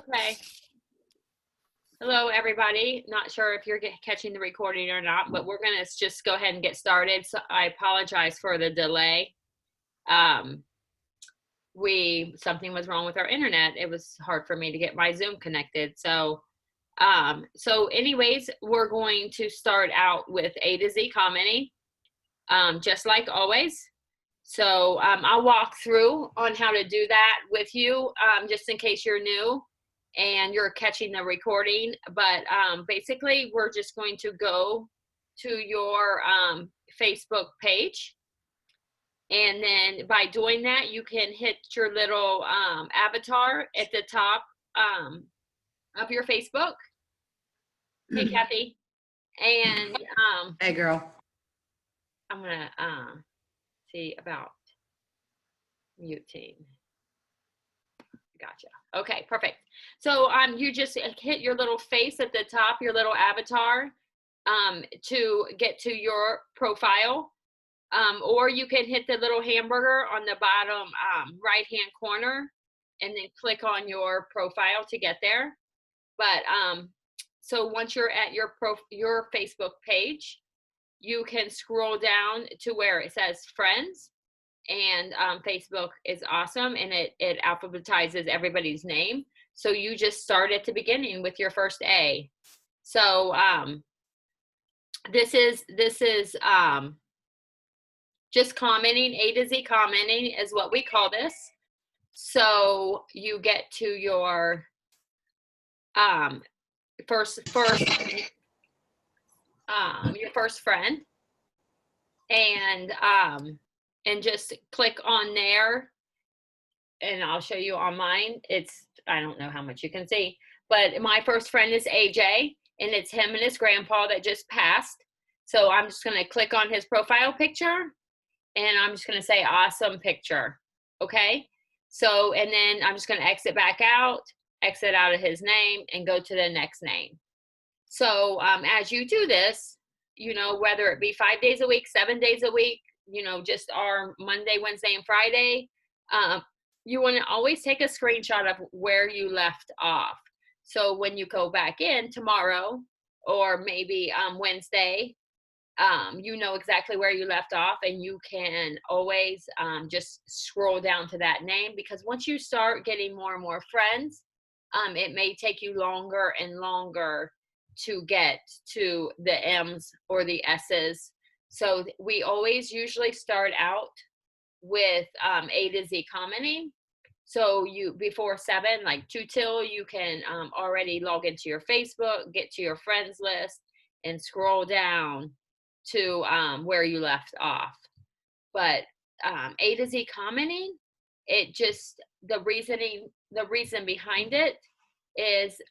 Okay. Hello, everybody. Not sure if you're catching the recording or not, but we're going to just go ahead and get started. So I apologize for the delay. Something was wrong with our internet. It was hard for me to get my Zoom connected. So anyways, we're going to start out with A to Z commenting, just like always. So I'll walk through on how to do that with you, just in case you're new and you're catching the recording. But basically, we're just going to go to your Facebook page. And then by doing that, you can hit your little avatar at the top of your Facebook. Hey, Kathy. And hey, girl. I'm going to see about muting. Gotcha. Okay, perfect. So you just hit your little face at the top, your little avatar, to get to your profile. Or you can hit the little hamburger on the bottom right-hand corner and then click on your profile to get there. But so once you're at your Facebook page, you can scroll down to where it says friends. And Facebook is awesome, and it alphabetizes everybody's name. So you just start at the beginning with your first A. So this is just commenting. A to Z commenting is what we call this. So you get to your first friend, and just click on there, and I'll show you on mine. I don't know how much you can see, but my first friend is AJ, and it's him and his grandpa that just passed. So I'm just going to click on his profile picture, and I'm just going to say awesome picture. Okay. So, and then I'm just going to exit out of his name and go to the next name. So as you do this, whether it be 5 days a week, 7 days a week, just our Monday, Wednesday, and Friday, you want to always take a screenshot of where you left off. So when you go back in tomorrow or maybe Wednesday, you know exactly where you left off, and you can always just scroll down to that name, because once you start getting more and more friends, it may take you longer and longer to get to the M's or the S's. So we always usually start out with A to Z commenting. So before 7, like 2 till, you can already log into your Facebook, get to your friends list, and scroll down to where you left off. But A to Z commenting, the reason behind it is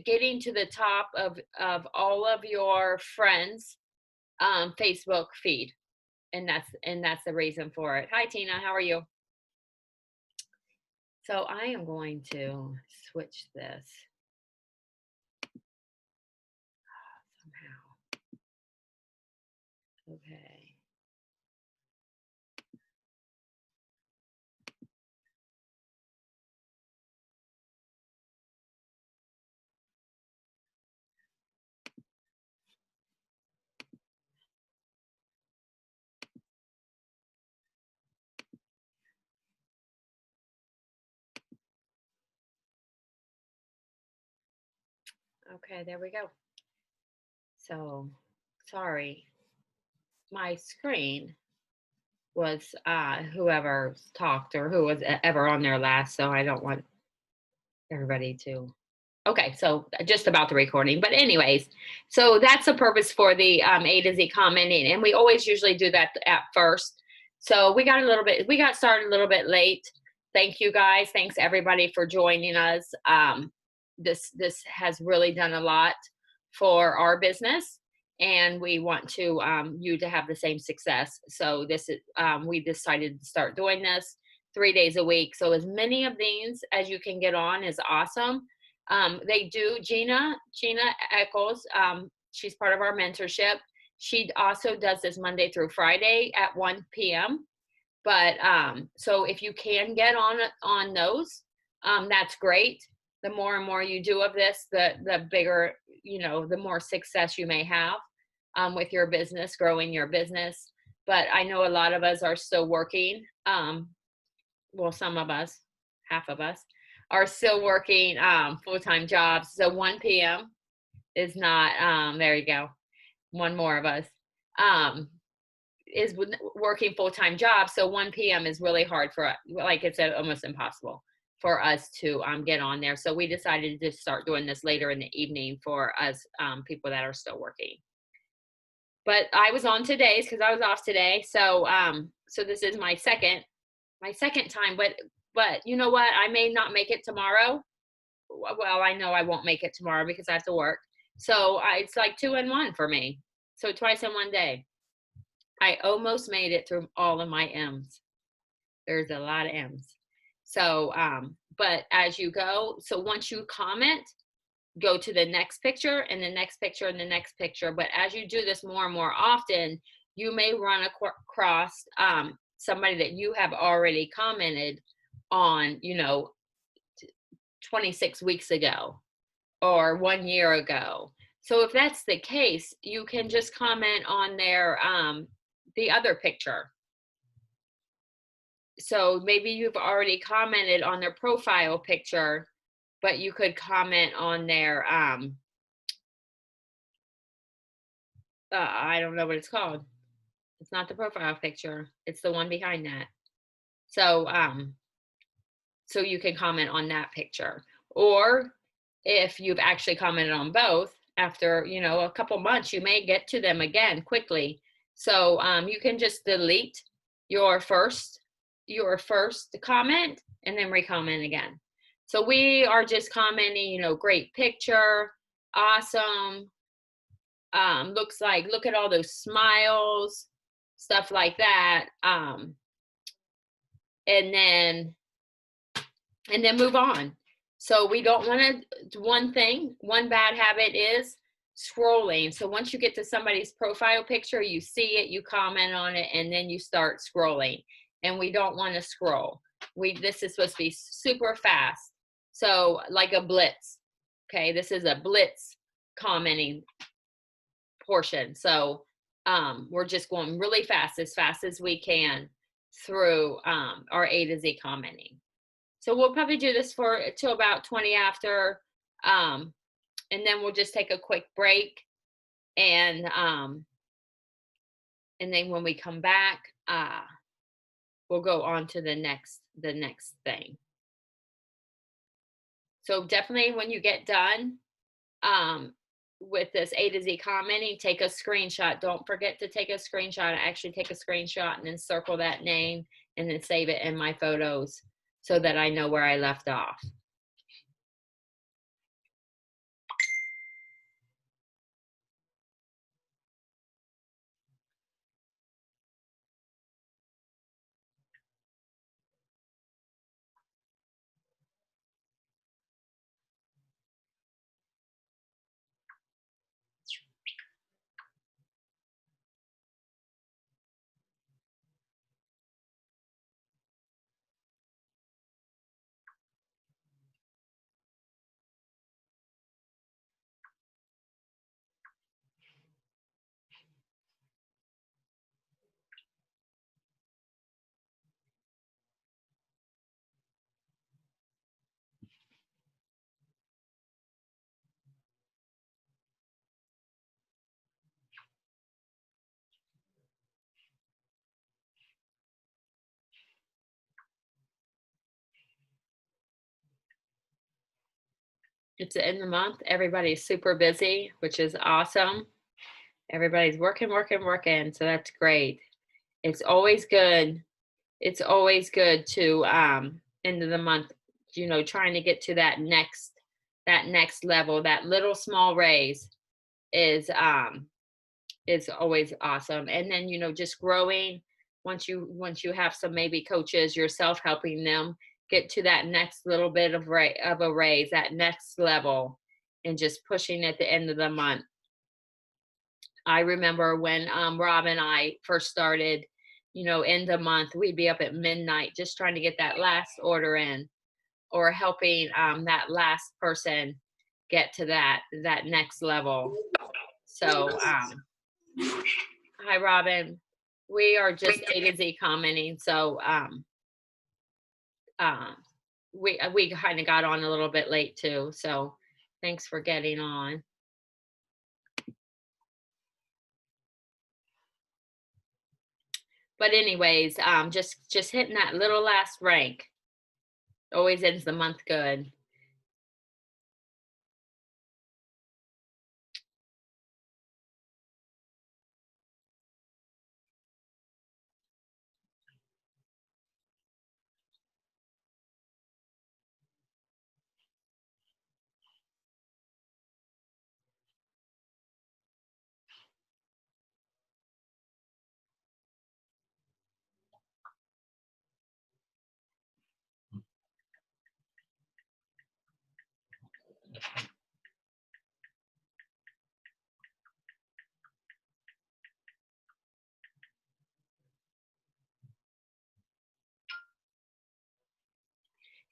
getting to the top of all of your friends' Facebook feed, and that's the reason for it. Hi, Tina, how are you? So I am going to switch this somehow. Okay. Okay, there we go. So, sorry, my screen was whoever talked or who was ever on there last, so I don't want everybody to. Okay, so just about the recording, but anyways, so that's the purpose for the A to Z commenting, and we always usually do that at first. So we got started a little bit late. Thank you guys. Thanks everybody for joining us. This has really done a lot for our business, and we want to you to have the same success. So this is we decided to start doing this 3 days a week. So as many of these as you can get on is awesome. They do. Gina Eccles, she's part of our mentorship. She also does this Monday through Friday at 1 p.m. But so if you can get on those, that's great. the more and more you do of this, the bigger, you know, the more success you may have with your business, growing your business. But I know a lot of us are still working. Well, some of us, half of us, are still working full-time jobs. So 1 p.m. is not, there you go, one more of us um, is working full-time jobs. So 1 p.m. is really hard for us. Like it's almost impossible for us to get on there. So we decided to start doing this later in the evening for us people that are still working. But I was on today's because I was off today. So so this is my second time. But you know what? I may not make it tomorrow. Well, I know I won't make it tomorrow because I have to work. So it's like 2 in 1 for me. So twice in one day. I almost made it through all of my M's. There's a lot of M's. So, but as you go, so once you comment, go to the next picture and the next picture and the next picture. But as you do this more and more often, you may run across somebody that you have already commented on, you know, 26 weeks ago or 1 year ago. So if that's the case, you can just comment on their the other picture. So maybe you've already commented on their profile picture, but you could comment on their I don't know what it's called. It's not the profile picture. It's the one behind that. So so you can comment on that picture. Or if you've actually commented on both, after, you know, a couple months, you may get to them again quickly. So you can just delete your first comment and then re-comment again. So we are just commenting, you know, great picture, awesome, looks like, look at all those smiles, stuff like that. And then move on. So we don't want to, one bad habit is scrolling. So once you get to somebody's profile picture, you see it, you comment on it, and then you start scrolling. And we don't want to scroll. This is supposed to be super fast. So like a blitz. Okay, this is a blitz commenting portion. So we're just going really fast as we can through our A to Z commenting. So we'll probably do this for till about 20 after, and then we'll just take a quick break, and then when we come back, we'll go on to the next thing. So definitely when you get done with this A to Z commenting, take a screenshot. Don't forget to take a screenshot. I actually take a screenshot and then circle that name and then save it in my photos so that I know where I left off. It's the end of the month. Everybody's super busy, which is awesome. Everybody's working. So that's great. It's always good. It's always good to end of the month, you know, trying to get to that next level. That little small raise is always awesome. And then, you know, just growing once you have some maybe coaches yourself helping them get to that next little bit of a raise, that next level, and just pushing at the end of the month. I remember when Rob and I first started, you know, end of month, we'd be up at midnight just trying to get that last order in. or helping that last person get to that next level. So hi Robin, we are just A to Z commenting. So we kind of got on a little bit late too, so thanks for getting on. But anyways, just hitting that little last rank always ends the month good.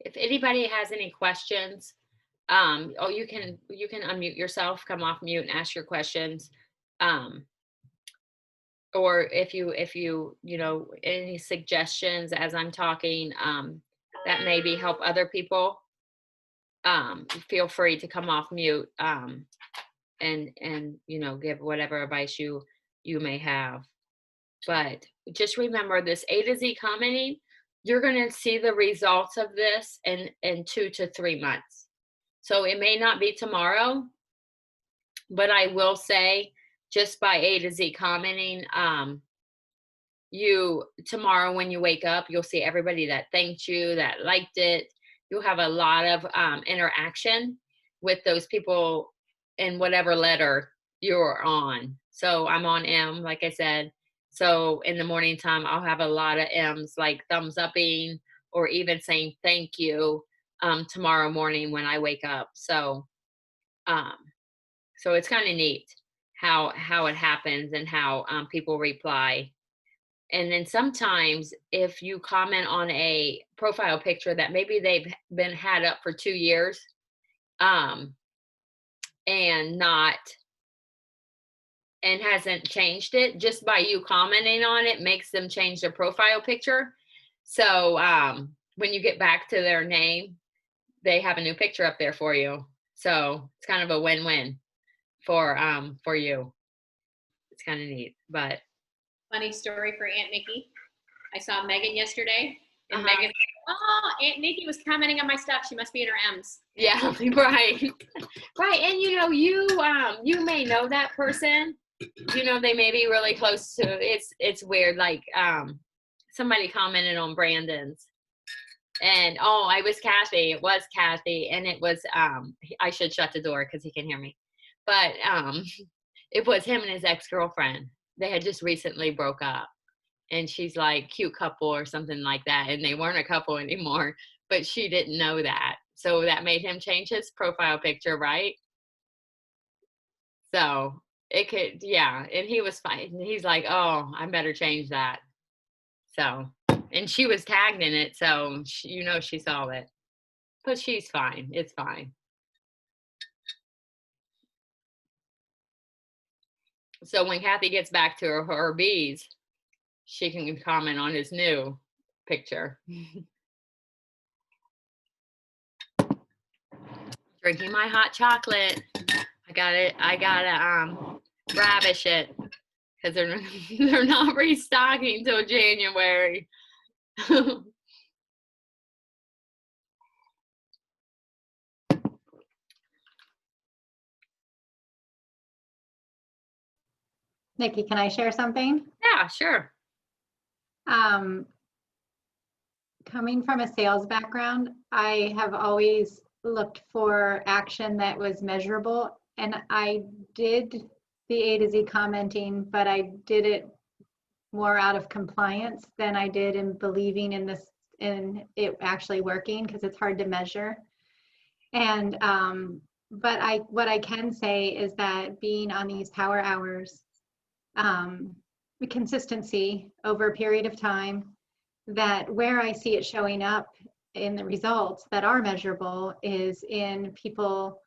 If anybody has any questions, oh, you can unmute yourself, come off mute and ask your questions. Or if you know, any suggestions as I'm talking, that maybe help other people, feel free to come off mute, and you know, give whatever advice you may have. But just remember this A to Z commenting, you're going to see the results of this in 2 to 3 months. So it may not be tomorrow, but I will say just by A to Z commenting, you tomorrow when you wake up, you'll see everybody that thanked you, that liked it. You'll have a lot of interaction with those people in whatever letter you're on. So I'm on M, like I said. So in the morning time, I'll have a lot of M's, like thumbs upping or even saying thank you tomorrow morning when I wake up. So so it's kind of neat how it happens and how people reply. And then sometimes if you comment on a profile picture that maybe they've been had up for 2 years, and hasn't changed it, just by you commenting on it makes them change their profile picture. So when you get back to their name, they have a new picture up there for you. So it's kind of a win-win for you. It's kind of neat. But funny story for Aunt Nikki. I saw Megan yesterday, and Megan said, "Oh, Aunt Nikki was commenting on my stuff. She must be in her M's." Yeah, right, right. And you know, you may know that person. You know, they may be really close to. It's weird. Like somebody commented on Brandon's, and oh, I was Kathy. It was Kathy, and it was I should shut the door because he can hear me. But it was him and his ex-girlfriend. They had just recently broke up. And she's like, cute couple or something like that. And they weren't a couple anymore, but she didn't know that. So that made him change his profile picture, right? So it could, yeah. And he was fine. He's like, oh, I better change that. So, and she was tagged in it. So, you know, she saw it. But she's fine. It's fine. So when Kathy gets back to her bees, she can comment on his new picture. Drinking my hot chocolate. I gotta ravish it because they're not restocking till January. Nikki, can I share something? Yeah, sure. Coming from a sales background, I have always looked for action that was measurable, and I did the A to Z commenting, but I did it more out of compliance than I did in believing in this, in it actually working, because it's hard to measure. And but what I can say is that being on these power hours, the consistency over a period of time, that where I see it showing up in the results that are measurable is in people,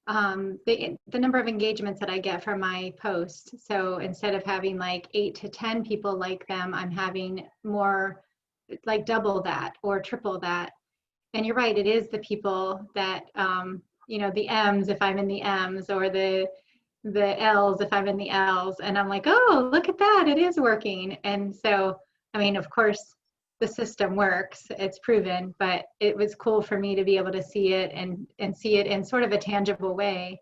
the number of engagements that I get from my posts. So instead of having like 8 to 10 people like them, I'm having more, like double that or triple that. And you're right, it is the people that, the M's if I'm in the M's, or the L's if I'm in the L's. And I'm like, oh, look at that, it is working. And so, I mean, of course, the system works, it's proven, but it was cool for me to be able to see it and see it in sort of a tangible way.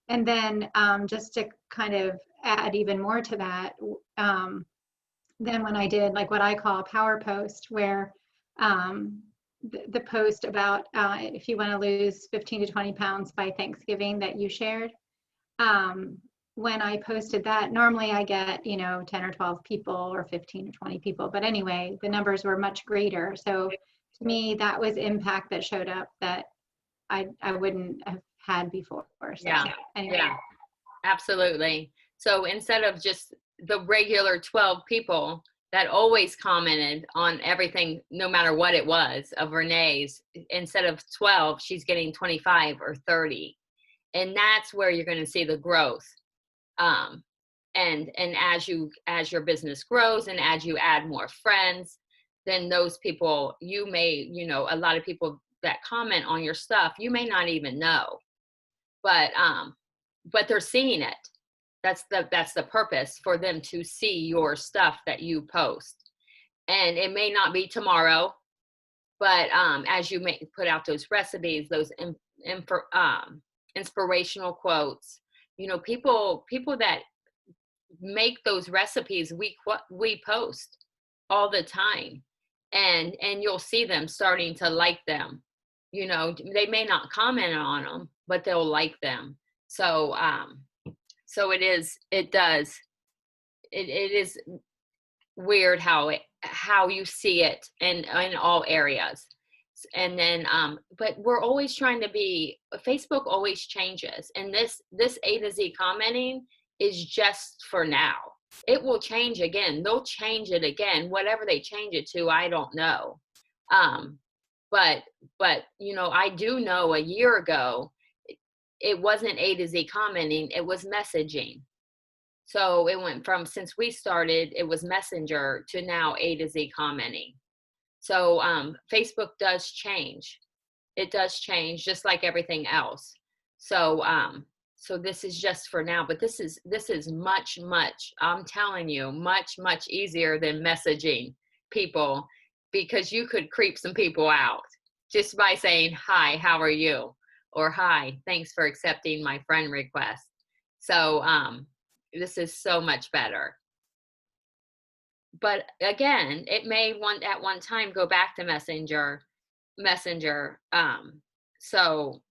And then just to kind of add even more to that, then when I did like what I call a power post, where the post about if you want to lose 15 to 20 pounds by Thanksgiving that you shared, when I posted that, normally I get, 10 or 12 people or 15 or 20 people. But anyway, the numbers were much greater. So to me, that was impact that showed up that I wouldn't have had before. So, Yeah. anyway. Yeah, absolutely. So instead of just the regular 12 people that always commented on everything, no matter what it was, of Renee's, instead of 12, she's getting 25 or 30. And that's where you're going to see the growth. And as your business grows and as you add more friends, then those people, you may, a lot of people that comment on your stuff, you may not even know, but they're seeing it. That's the purpose, for them to see your stuff that you post. And it may not be tomorrow, but as you may put out those recipes, those inspirational quotes, people that make those recipes, we post all the time, and you'll see them starting to like them. They may not comment on them, but they'll like them. So it is weird how you see it in all areas. And then but we're always trying to be, Facebook always changes, and this A to Z commenting is just for now. It will change again. They'll change it again. Whatever they change it to, I don't know. But I do know a year ago it wasn't A to Z commenting, it was messaging. So it went from, since we started, it was Messenger to now A to Z commenting. So Facebook does change. It does change, just like everything else. So this is just for now, but this is much, I'm telling you, much easier than messaging people, because you could creep some people out just by saying, hi, how are you? Or hi, thanks for accepting my friend request. So this is so much better. But again, it may at one time go back to Messenger. So,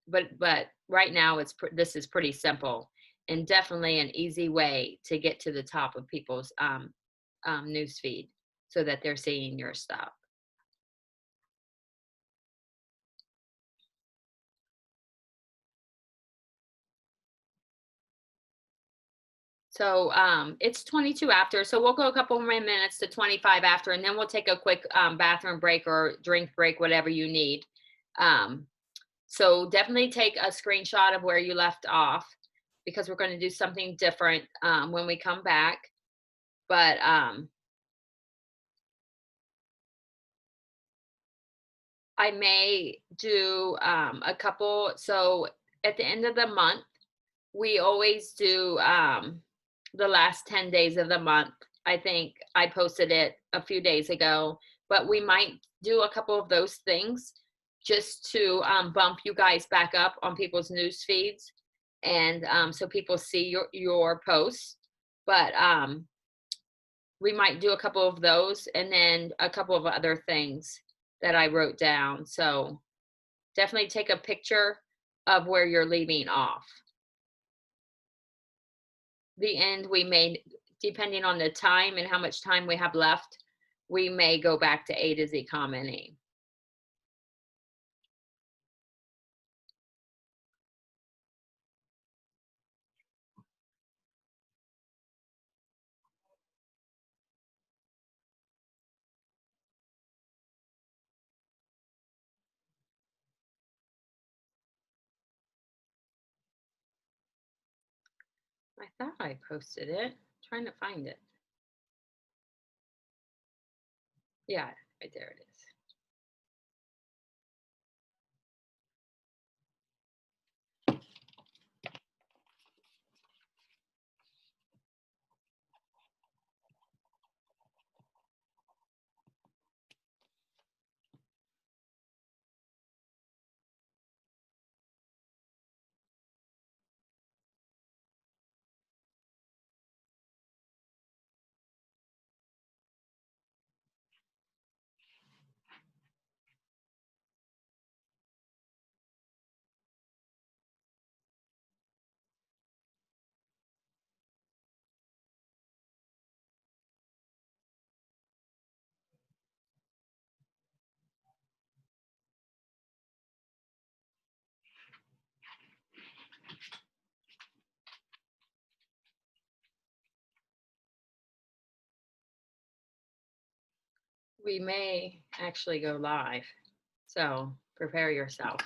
but right now this is pretty simple, and definitely an easy way to get to the top of people's news feed, so that they're seeing your stuff. So it's 22 after, so we'll go a couple more minutes to 25 after, and then we'll take a quick bathroom break or drink break, whatever you need. So definitely take a screenshot of where you left off, because we're going to do something different when we come back. But I may do a couple. So at the end of the month, we always do the last 10 days of the month. I think I posted it a few days ago, but we might do a couple of those things just to bump you guys back up on people's news feeds, and so people see your posts. But we might do a couple of those, and then a couple of other things that I wrote down. So definitely take a picture of where you're leaving off. The end, we may, depending on the time and how much time we have left, we may go back to A to Z commenting. I thought I posted it. Trying to find it. Yeah, right there it is. We may actually go live, so prepare yourself.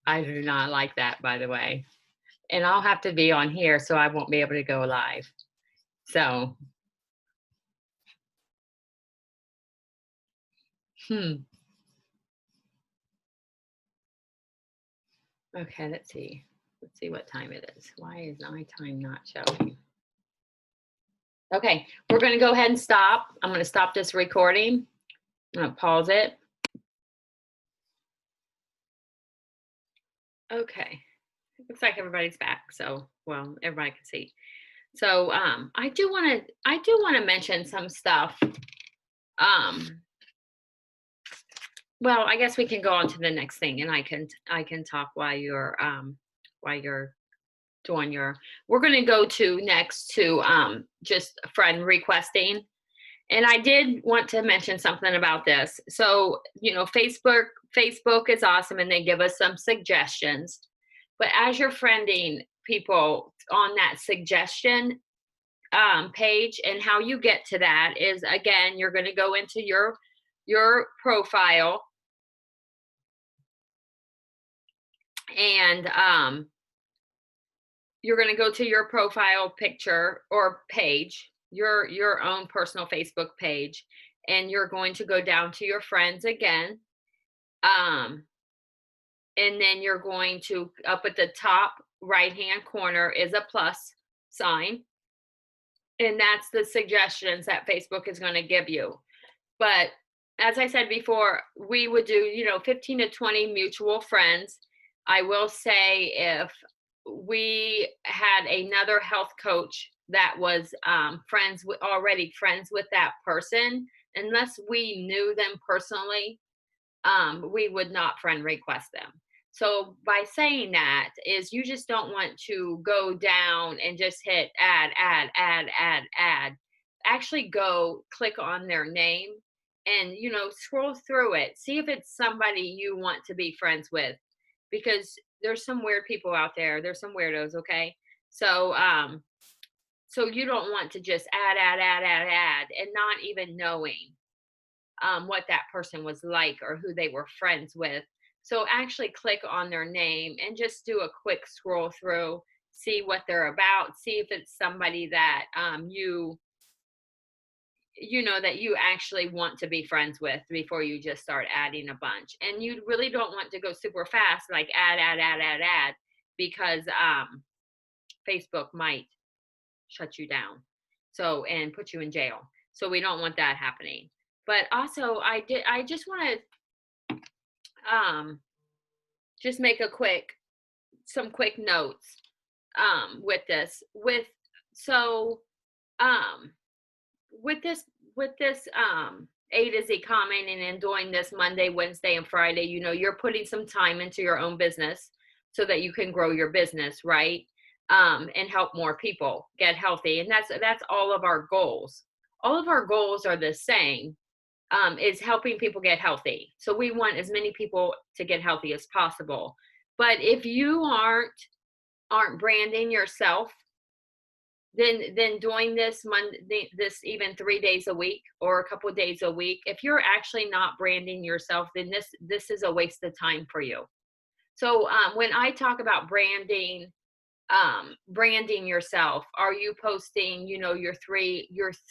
I do not like that, by the way. And I'll have to be on here, so I won't be able to go live. So, Okay, let's see. Let's see what time it is. Why is my time not showing? Okay, we're going to go ahead and stop. I'm going to stop this recording. I'm going to pause it. Okay, looks like everybody's back. So, well, everybody can see. So, I do want to mention some stuff. Well, I guess we can go on to the next thing, and I can talk while you're doing your. We're going to go to next to just friend requesting. And I did want to mention something about this. So, Facebook is awesome and they give us some suggestions. But as you're friending people on that suggestion page, and how you get to that is, again, you're going to go into your profile, and you're going to go to your profile picture or page, your own personal Facebook page, and you're going to go down to your friends again. And then you're going to, up at the top right hand corner is a plus sign. And that's the suggestions that Facebook is going to give you. But as I said before, we would do, 15 to 20 mutual friends. I will say, if we had another health coach that was already friends with that person, unless we knew them personally, we would not friend request them. So by saying that is, you just don't want to go down and just hit add. Actually go click on their name and, scroll through it. See if it's somebody you want to be friends with, because there's some weird people out there. There's some weirdos, okay? So, so you don't want to just add and not even knowing what that person was like or who they were friends with. So actually click on their name and just do a quick scroll through, see what they're about, see if it's somebody that that you actually want to be friends with before you just start adding a bunch. And you really don't want to go super fast, like add, because Facebook might shut you down, and put you in jail. So we don't want that happening. But also, I just want to just make some quick notes with this. With this A to Z commenting and doing this Monday, Wednesday, and Friday, you're putting some time into your own business so that you can grow your business, right? And help more people get healthy. And that's all of our goals. All of our goals are the same, is helping people get healthy. So we want as many people to get healthy as possible. But if you aren't branding yourself, then doing this even 3 days a week or a couple of days a week, if you're actually not branding yourself, then this is a waste of time for you. So when I talk about branding yourself, are you posting, your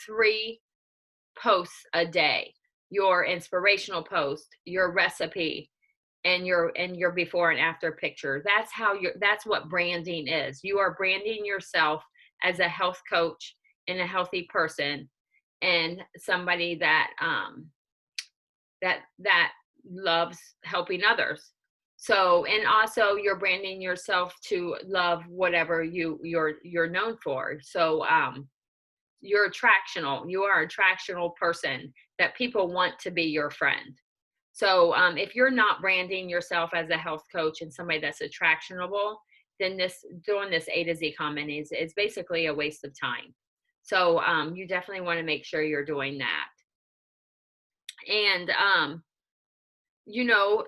three posts a day, your inspirational post, your recipe, and your before and after picture? That's what branding is. You are branding yourself as a health coach and a healthy person, and somebody that loves helping others. So, and also you're branding yourself to love whatever you're known for. So you are a attractional person that people want to be your friend. So if you're not branding yourself as a health coach and somebody that's attractionable, then doing this A to Z comment is basically a waste of time. So you definitely want to make sure you're doing that. And you know,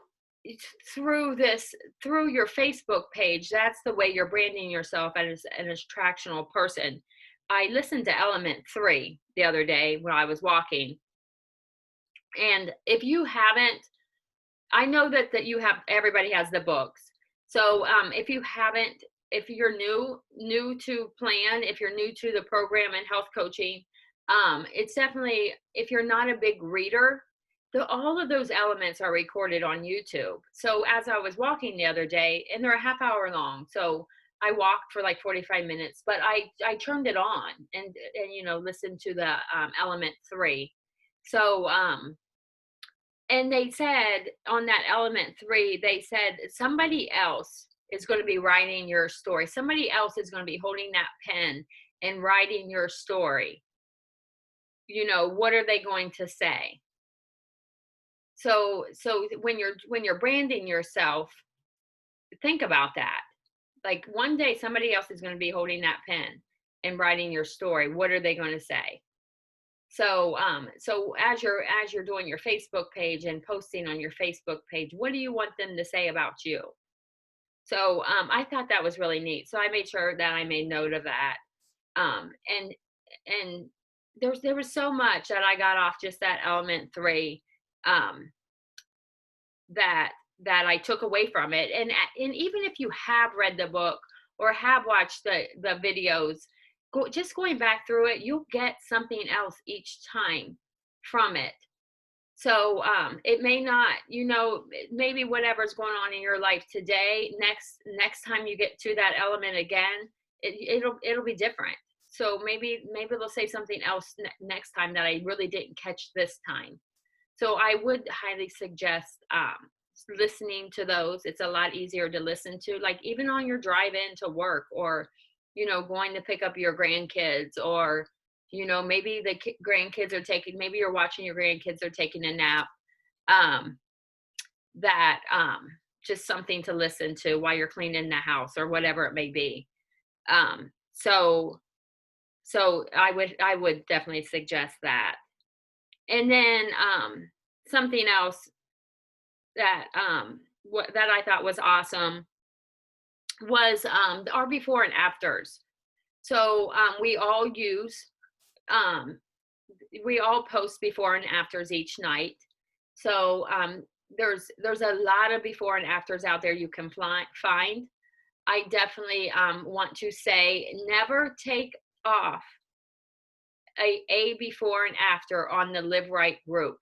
through your Facebook page, that's the way you're branding yourself as an attractional person. I listened to Element 3 the other day when I was walking. And if you haven't, I know that everybody has the books. So if you're new to plan, if you're new to the program and health coaching, it's definitely, if you're not a big reader, all of those elements are recorded on YouTube. So as I was walking the other day, and they're a half hour long, so I walked for like 45 minutes, but I turned it on and listened to the Element 3. So and they said on that Element 3, they said somebody else is going to be writing your story. Somebody else is going to be holding that pen and writing your story. What are they going to say? So when you're branding yourself, think about that. Like one day somebody else is going to be holding that pen and writing your story. What are they going to say? So as you're doing your Facebook page and posting on your Facebook page, what do you want them to say about you? So I thought that was really neat. So I made sure that I made note of that. And there was so much that I got off just that Element 3 that I took away from it. And even if you have read the book or have watched the videos, just going back through it, you'll get something else each time from it. So it may not, maybe whatever's going on in your life today, next time you get to that element again, it'll be different. So maybe they'll say something else next time that I really didn't catch this time. So I would highly suggest listening to those. It's a lot easier to listen to, like even on your drive in to work, or going to pick up your grandkids, or maybe the grandkids are maybe you're watching your grandkids are taking a nap. Just something to listen to while you're cleaning the house or whatever it may be. So I would definitely suggest that. And then something else that that I thought was awesome was our before and afters. So we all post before and afters each night. So there's a lot of before and afters out there you can find. I definitely want to say, never take off a before and after on the Live Right group.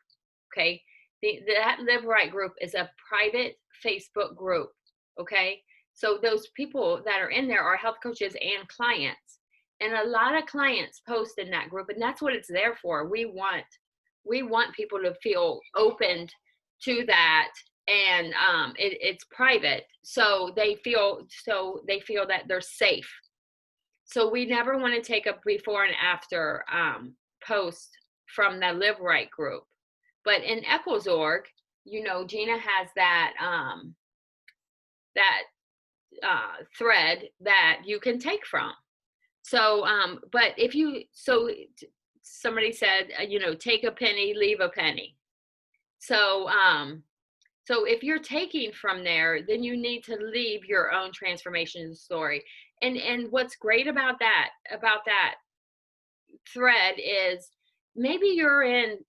Okay, that Live Right group is a private Facebook group. Okay, so those people that are in there are health coaches and clients, and a lot of clients post in that group, and that's what it's there for. We want people to feel opened to that, and it's private, so they feel that they're safe. So we never want to take a before and after post from the Live Right group. But in EchoesOrg, Gina has that thread that you can take from. So, but somebody said, take a penny, leave a penny. So, so if you're taking from there, then you need to leave your own transformation story. And what's great about that thread is maybe you're in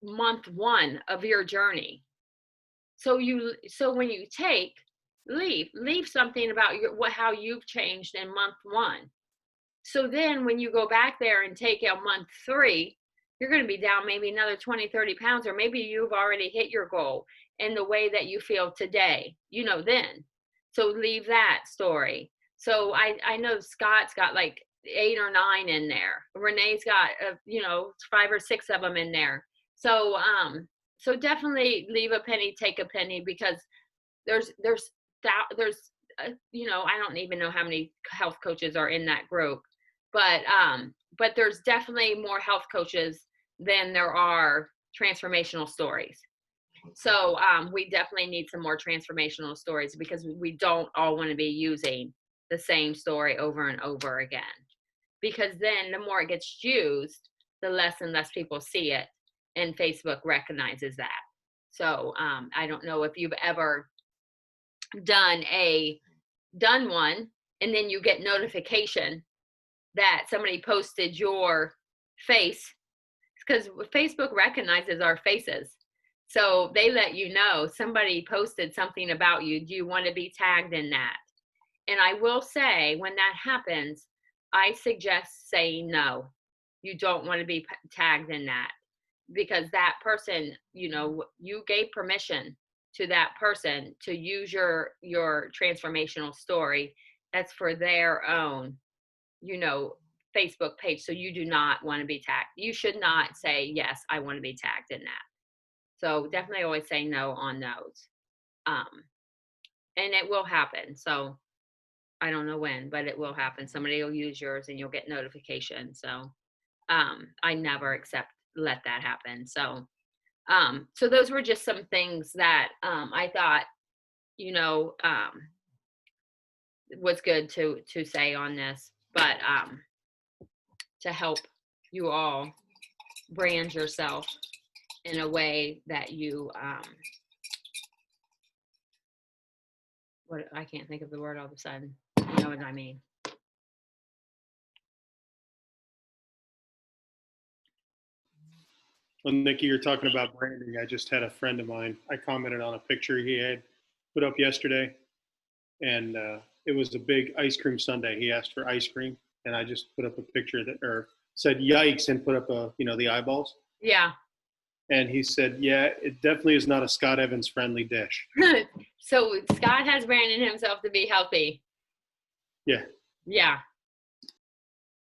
month 1 of your journey. So when you take, leave something about how you've changed in month 1. So then when you go back there and take out month 3, you're going to be down maybe another 20, 30 pounds, or maybe you've already hit your goal in the way that you feel today, then. So leave that story. So I know Scott's got like 8 or 9 in there. Renee's got, 5 or 6 of them in there. So, so definitely leave a penny, take a penny, because there's I don't even know how many health coaches are in that group, but there's definitely more health coaches than there are transformational stories. So we definitely need some more transformational stories, because we don't all want to be using the same story over and over again, because then the more it gets used, the less and less people see it, and Facebook recognizes that. So I don't know if you've ever done one and then you get notification that somebody posted your face, because Facebook recognizes our faces. So they let you know somebody posted something about you. Do you want to be tagged in that? And I will say, when that happens, I suggest saying no. You don't want to be tagged in that, because that person, you gave permission to that person to use your transformational story. That's for their own, Facebook page. So you do not want to be tagged. You should not say, yes, I want to be tagged in that. So definitely always say no on those. And it will happen. So I don't know when, but it will happen. Somebody will use yours and you'll get notification. So I never let that happen. So so those were just some things that I thought, was good to say on this, but to help you all brand yourself in a way that you I can't think of the word all of a sudden. You know what I mean? Well, Nikki, you're talking about branding. I just had a friend of mine. I commented on a picture he had put up yesterday, and it was a big ice cream sundae. He asked for ice cream, and I just put up a picture or said "yikes" and put up the eyeballs. Yeah. And he said, "Yeah, it definitely is not a Scott Evans friendly dish." So Scott has branded himself to be healthy. Yeah. Yeah.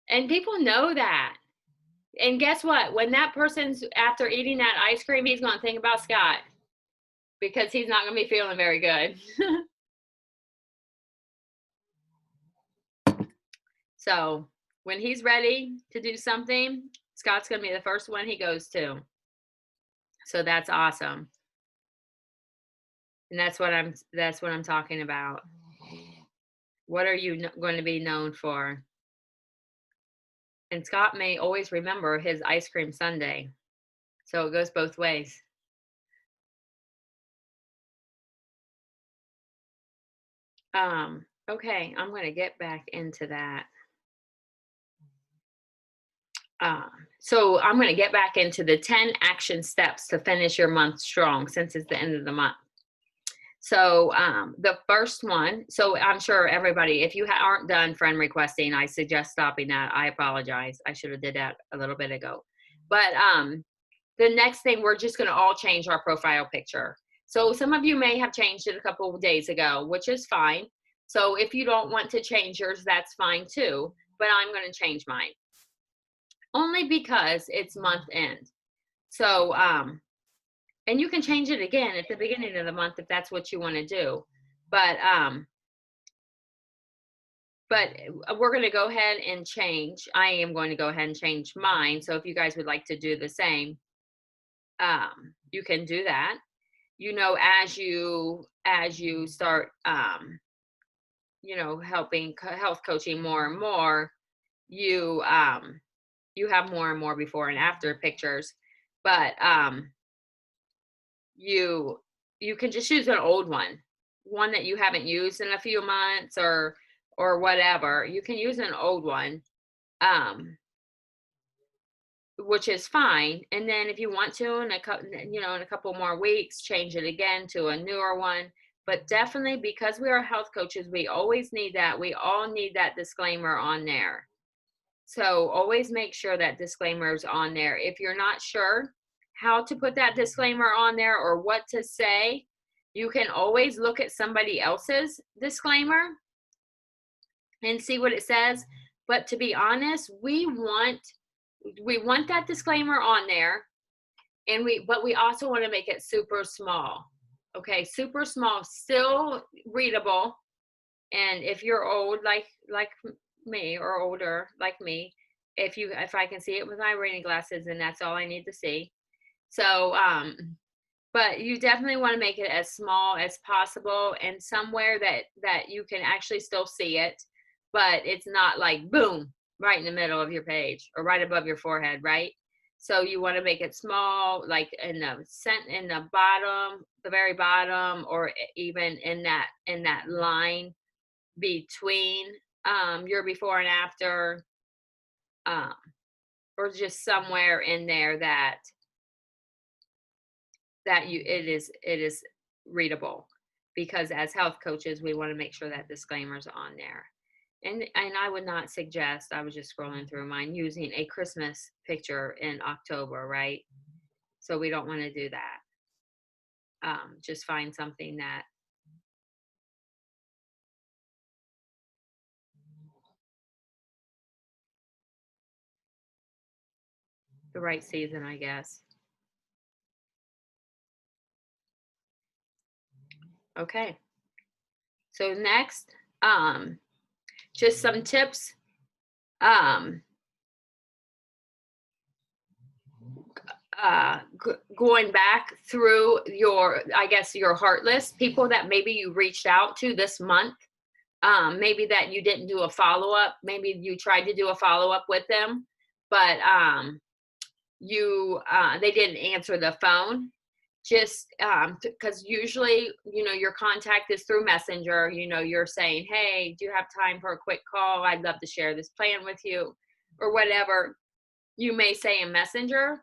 And people know that. And guess what? When that person's after eating that ice cream, he's going to think about Scott, because he's not going to be feeling very good. So when he's ready to do something, Scott's going to be the first one he goes to. So that's awesome. And that's what I'm talking about. What are you going to be known for? And Scott may always remember his ice cream sundae. So it goes both ways. Okay, I'm going to get back into that. So I'm going to get back into the 10 action steps to finish your month strong, since it's the end of the month. So the first one, so I'm sure everybody, if you aren't done friend requesting, I suggest stopping that. I apologize. I should have did that a little bit ago. But the next thing, we're just going to all change our profile picture. So some of you may have changed it a couple of days ago, which is fine. So if you don't want to change yours, that's fine too. But I'm going to change mine, only because it's month end. So, and you can change it again at the beginning of the month if that's what you want to do. But we're going to go ahead and change. I am going to go ahead and change mine. So if you guys would like to do the same, you can do that. As you start, helping health coaching more and more, you have more and more before and after pictures, but you can just use an old one that you haven't used in a few months or whatever. You can use an old one, which is fine. And then if you want to, in a couple more weeks, change it again to a newer one. But definitely, because we are health coaches, we always need that. We all need that disclaimer on there. So always make sure that disclaimer is on there. If you're not sure how to put that disclaimer on there or what to say, you can always look at somebody else's disclaimer and see what it says. But to be honest, we want that disclaimer on there, but we also want to make it super small. Okay, super small, still readable. And if you're old like me or older like me, if I can see it with my reading glasses, then that's all I need to see. So but you definitely want to make it as small as possible and somewhere that you can actually still see it, but it's not like boom right in the middle of your page or right above your forehead, right? So you want to make it small, like in the bottom, the very bottom, or even in that line between your before and after, or just somewhere in there that it is readable, because as health coaches we want to make sure that disclaimer's on there. And I would not suggest, I was just scrolling through mine, using a Christmas picture in October, right? So we don't want to do that. Just find something that the right season, I guess. Okay. So next, just some tips. Going back through your heart list, people that maybe you reached out to this month, maybe that you didn't do a follow-up, maybe you tried to do a follow-up with them, but they didn't answer the phone. Just because usually, your contact is through Messenger. You're saying, hey, do you have time for a quick call? I'd love to share this plan with you, or whatever you may say in Messenger.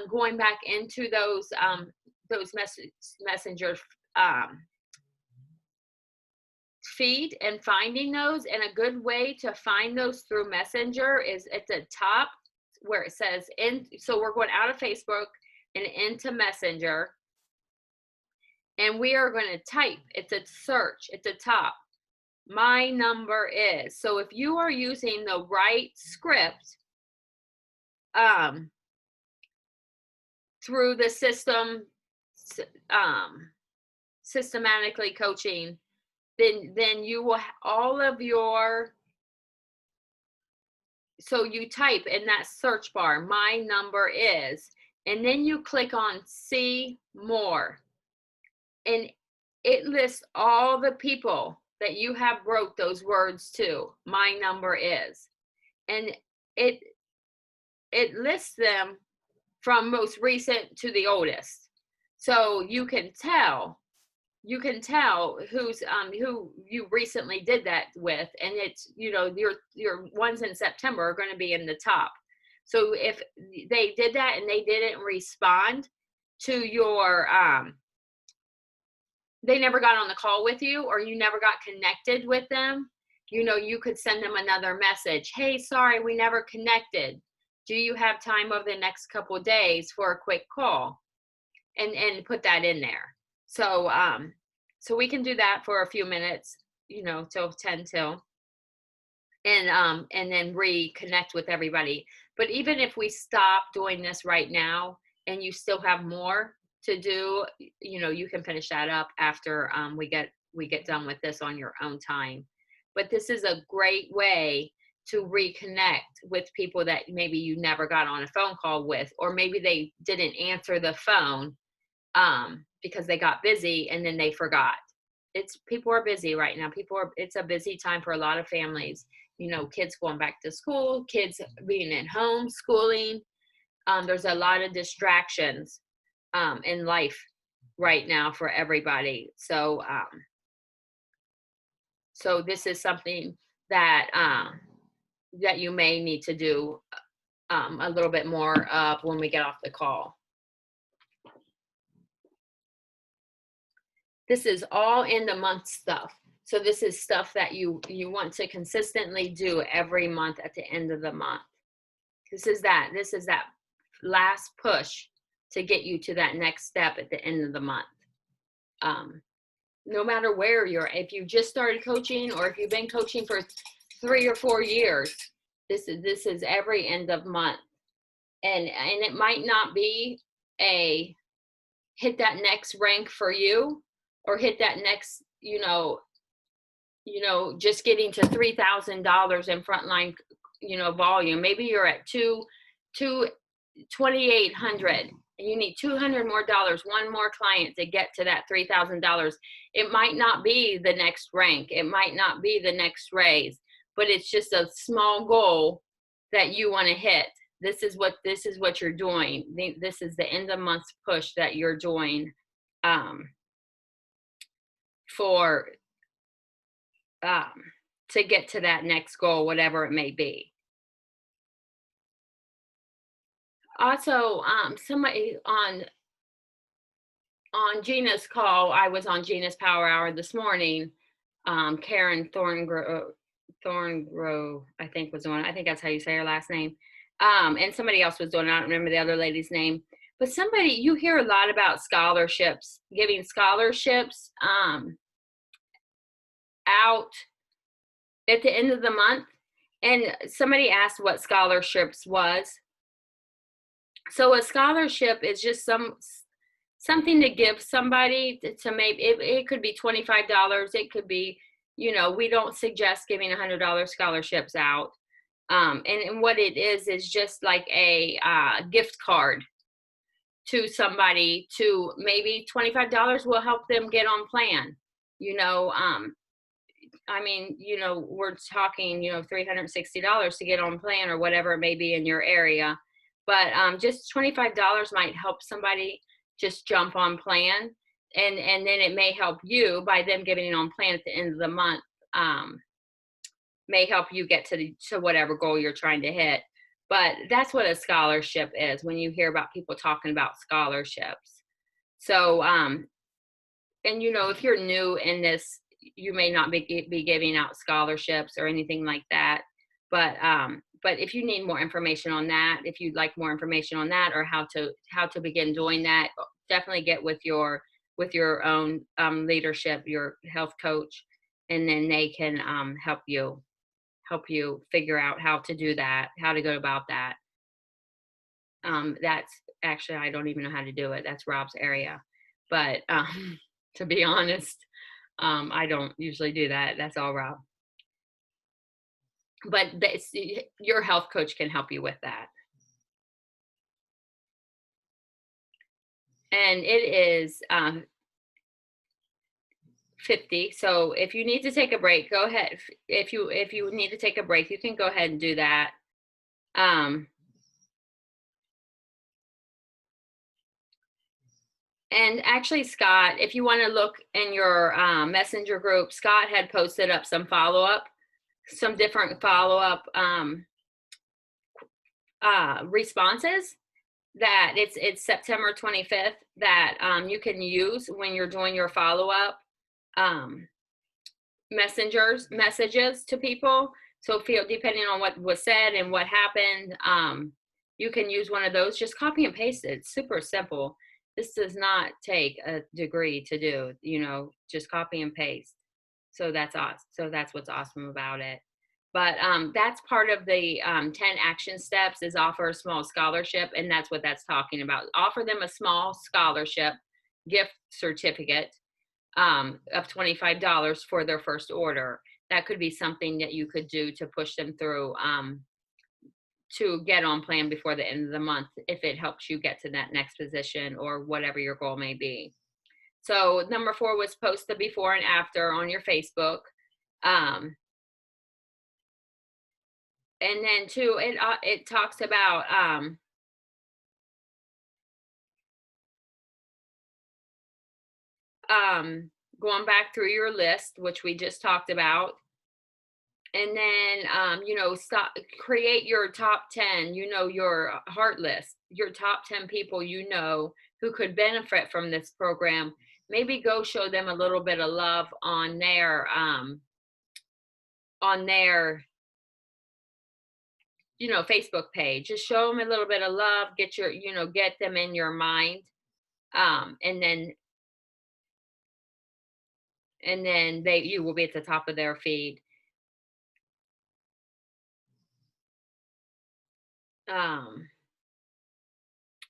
Going back into those Messenger feed and finding those, and a good way to find those through Messenger is at the top where it says so we're going out of Facebook and into Messenger, and we are going to type, it's a search at the top, my number is. So if you are using the right script through the system, systematically coaching, then you will all of your, so you type in that search bar, my number is, and then you click on see more, and it lists all the people that you have wrote those words to, my number is, and it lists them from most recent to the oldest. So you can tell who's who you recently did that with, and it's, your ones in September are going to be in the top. So if they did that and they didn't respond to your they never got on the call with you, or you never got connected with them, you could send them another message. Hey, sorry, we never connected. Do you have time over the next couple of days for a quick call? And put that in there. So so we can do that for a few minutes, till 10 till, and then reconnect with everybody. But even if we stop doing this right now and you still have more to do, you can finish that up after we get done with this on your own time. But this is a great way to reconnect with people that maybe you never got on a phone call with, or maybe they didn't answer the phone because they got busy and then they forgot. People are busy right now. It's a busy time for a lot of families. Kids going back to school, kids being at home, schooling. There's a lot of distractions in life right now for everybody. So so this is something that that you may need to do a little bit more of when we get off the call. This is all in the month stuff. So this is stuff that you want to consistently do every month at the end of the month. This is that last push to get you to that next step at the end of the month. No matter where if you just started coaching or if you've been coaching for 3 or 4 years, this is every end of month. And it might not be a hit that next rank for you or hit that next, just getting to $3,000 in frontline, volume. Maybe you're at 2,800 and you need $200 more, one more client to get to that $3,000. It might not be the next rank. It might not be the next raise, but it's just a small goal that you want to hit. This is what you're doing. This is the end of month push that you're doing to get to that next goal, whatever it may be. Also, somebody on Gina's call, I was on Gina's Power Hour this morning. Karen Thorngrove, I think was the one. I think that's how you say her last name. And somebody else was doing it. I don't remember the other lady's name. But you hear a lot about scholarships, giving scholarships out at the end of the month. And somebody asked what scholarships was. So a scholarship is just something to give somebody to maybe, it could be $25. It could be, we don't suggest giving $100 scholarships out. And what it is just like a gift card to somebody to maybe $25 will help them get on plan. We're talking, $360 to get on plan or whatever it may be in your area. But just $25 might help somebody just jump on plan. And then it may help you by them getting it on plan at the end of the month, may help you get to whatever goal you're trying to hit. But that's what a scholarship is when you hear about people talking about scholarships. So, and if you're new in this, you may not be giving out scholarships or anything like that. But if you need more information on that, if you'd like more information on that or how to begin doing that, definitely get with your own leadership, your health coach, and then they can help you figure out how to do that, how to go about that. That's actually, I don't even know how to do it. That's Rob's area. But to be honest, I don't usually do that. That's all Rob. But your health coach can help you with that. And it is 50. So if you need to take a break, go ahead. If you need to take a break, you can go ahead and do that. And actually, Scott, if you want to look in your messenger group, Scott had posted up some different follow-up responses that it's September 25th that you can use when you're doing your follow-up messages to people. So depending on what was said and what happened, you can use one of those. Just copy and paste it. It's super simple. This does not take a degree to do, just copy and paste. So that's awesome. So that's what's awesome about it. But that's part of the 10 action steps is offer a small scholarship. And that's what that's talking about. Offer them a small scholarship gift certificate of $25 for their first order. That could be something that you could do to push them through to get on plan before the end of the month if it helps you get to that next position or whatever your goal may be. So number 4 was post the before and after on your Facebook. And then 2, it talks about going back through your list, which we just talked about. And then, create your top 10, your heart list, your top 10 people, who could benefit from this program maybe go show them a little bit of love on their Facebook page. Just show them a little bit of love, get them in your mind. And then you will be at the top of their feed.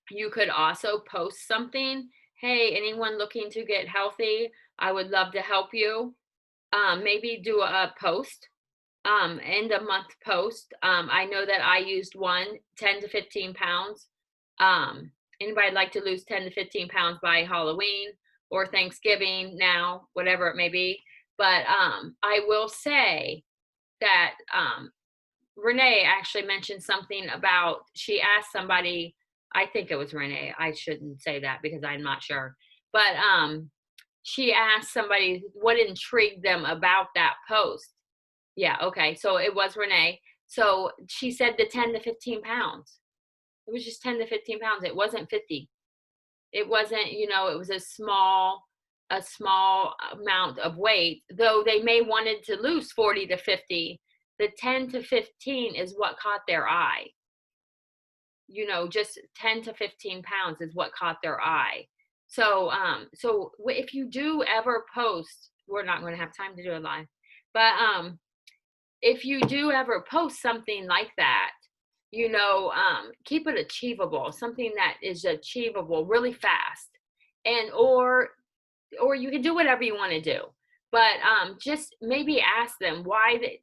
You could also post something. Hey, anyone looking to get healthy? I would love to help you. Maybe do a post, end of month post. I know that I used 10 to 15 pounds. Anybody like to lose 10 to 15 pounds by Halloween or Thanksgiving now, whatever it may be. But I will say that Renee actually mentioned something about, she asked somebody, I think it was Renee, I shouldn't say that because I'm not sure, but she asked somebody what intrigued them about that post. Yeah, okay, so it was Renee. So she said the 10 to 15 pounds. It was just 10 to 15 pounds. It wasn't 50. It wasn't, it was a small amount of weight, though they may wanted to lose 40 to 50. The 10 to 15 is what caught their eye. Just 10 to 15 pounds is what caught their eye. So if you do ever post, we're not going to have time to do it live, but if you do ever post something like that, keep it achievable, something that is achievable really fast, and or you can do whatever you want to do, but just maybe ask them why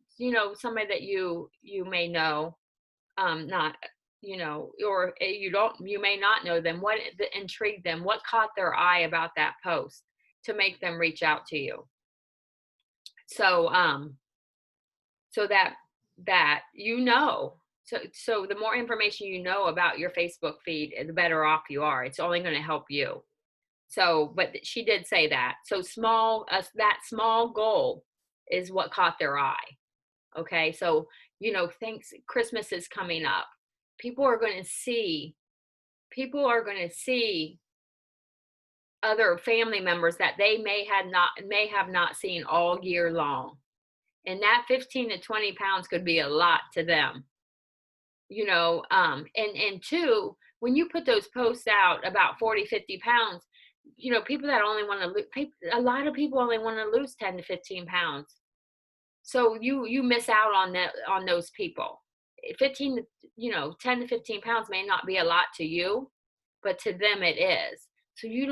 somebody that you may know, not or you may not know them, what intrigued them, what caught their eye about that post to make them reach out to you. So so that so the more information you know about your Facebook feed, the better off you are. It's only going to help you. So, but she did say that. So that small goal is what caught their eye. Okay. So, Christmas is coming up. People are going to see other family members that they may have not seen all year long. And that 15 to 20 pounds could be a lot to them. And two, when you put those posts out about 40, 50 pounds, people that only want to lose, a lot of people only want to lose 10 to 15 pounds. So you miss out on those people. 10 to 15 pounds may not be a lot to you, but to them it is. So you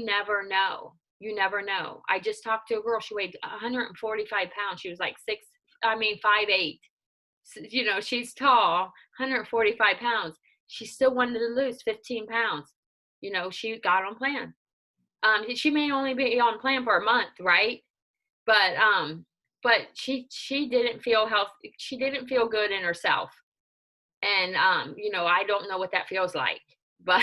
never know. You never know. I just talked to a girl, she weighed 145 pounds. She was like 5'8". She's tall, 145 pounds. She still wanted to lose 15 pounds. She got on plan. She may only be on plan for a month, right? But she didn't feel healthy. She didn't feel good in herself. And, I don't know what that feels like, but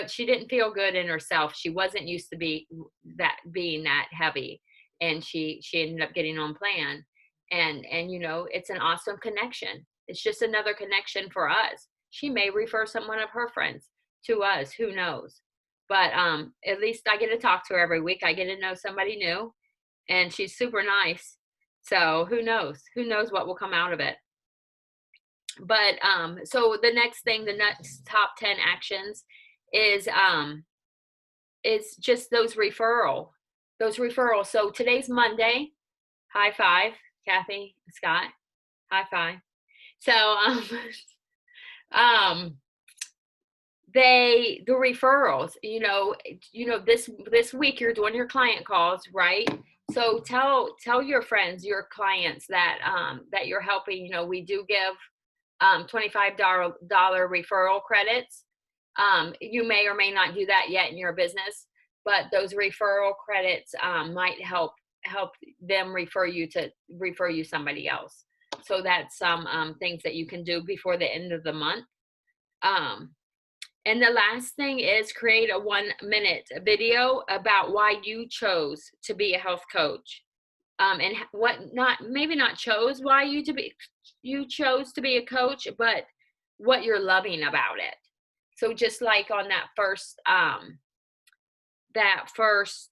she didn't feel good in herself. She wasn't used to being that heavy, and she ended up getting on plan. And it's an awesome connection. It's just another connection for us. She may refer one of her friends to us, who knows? But at least I get to talk to her every week. I get to know somebody new, and she's super nice. So who knows what will come out of it. But so the next top 10 actions is just those referrals. So today's Monday. High five, Kathy, Scott. High five. So the referrals, this week you're doing your client calls, right? So tell your friends, your clients that you're helping. We do give $25 referral credits. You may or may not do that yet in your business, but those referral credits might help them refer you somebody else. So that's some things that you can do before the end of the month. And the last thing is create a 1-minute video about why you chose to be a health coach, and maybe not chose why you chose to be a coach, but what you're loving about it. So just like on that first that first,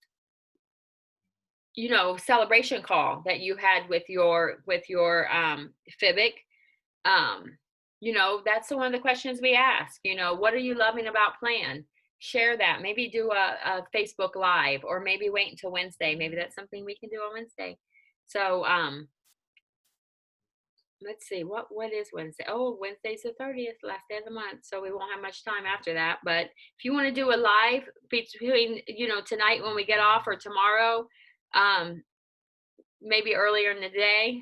celebration call that you had with your FIBIC. That's one of the questions we ask. What are you loving about Plan? Share that. Maybe do a Facebook Live, or maybe wait until Wednesday. Maybe that's something we can do on Wednesday. So let's see, what is Wednesday? Oh, Wednesday's the 30th, last day of the month. So we won't have much time after that. But if you want to do a live between, tonight when we get off, or tomorrow, maybe earlier in the day,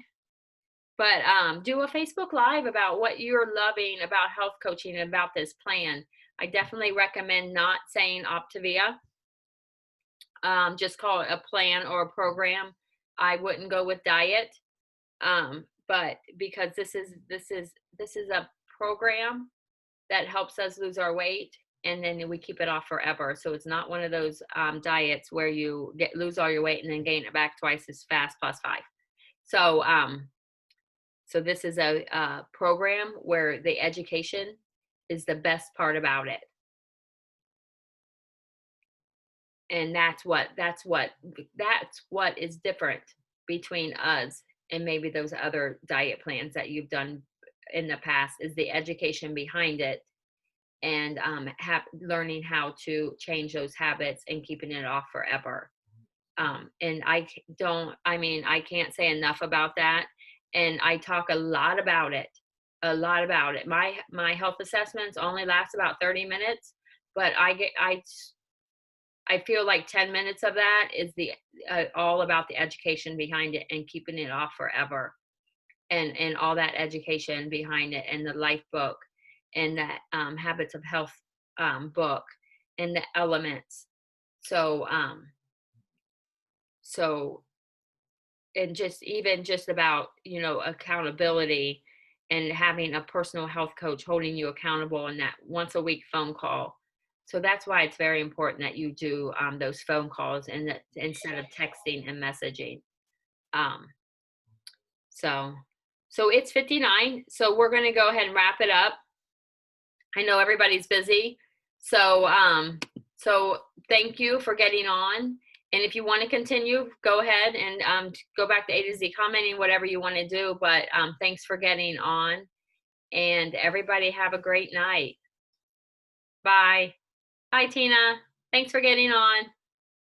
but do a Facebook Live about what you're loving about health coaching and about this plan. I definitely recommend not saying Optavia. Just call it a plan or a program. I wouldn't go with diet. But because this is a program that helps us lose our weight, and then we keep it off forever. So it's not one of those diets where you lose all your weight and then gain it back twice as fast +5. So so this is a program where the education is the best part about it. And that's what is different between us and maybe those other diet plans that you've done in the past, is the education behind it, and learning how to change those habits and keeping it off forever. And I can't say enough about that. And I talk a lot about it. My health assessments only last about 30 minutes, but I feel like 10 minutes of that is all about the education behind it and keeping it off forever, and all that education behind it, and the life book, and that Habits of Health book, and the elements. So and just about accountability, and having a personal health coach holding you accountable in that once a week phone call. So that's why it's very important that you do those phone calls, and instead of texting and messaging. So it's 59. So we're going to go ahead and wrap it up. I know everybody's busy. So thank you for getting on. And if you want to continue, go ahead and go back to A to Z commenting, whatever you want to do. But thanks for getting on. And everybody have a great night. Bye. Hi, Tina. Thanks for getting on.